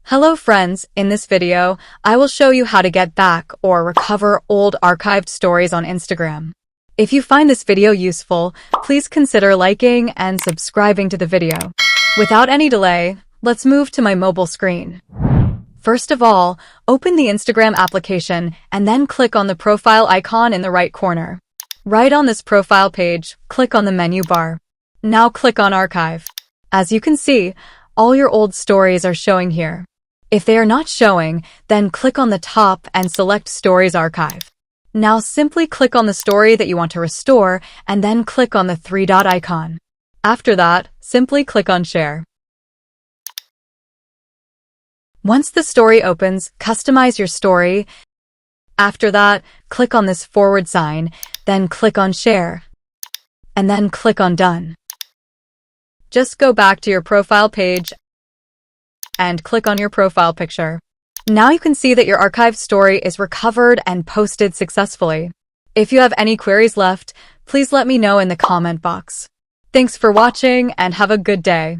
Hello friends, in this video, I will show you how to get back or recover old archived stories on Instagram. If you find this video useful, please consider liking and subscribing to the video. Without any delay, let's move to my mobile screen. First of all, open the Instagram application and then click on the profile icon in the right corner. Right on this profile page, click on the menu bar. Now click on Archive. As you can see, all your old stories are showing here. If they are not showing, then click on the top and select Stories Archive. Now simply click on the story that you want to restore and then click on the three-dot icon. After that, simply click on Share. Once the story opens, customize your story. After that, click on this forward sign, then click on Share, and then click on Done. Just go back to your profile page and click on your profile picture. Now you can see that your archived story is recovered and posted successfully. If you have any queries left, please let me know in the comment box. Thanks for watching and have a good day.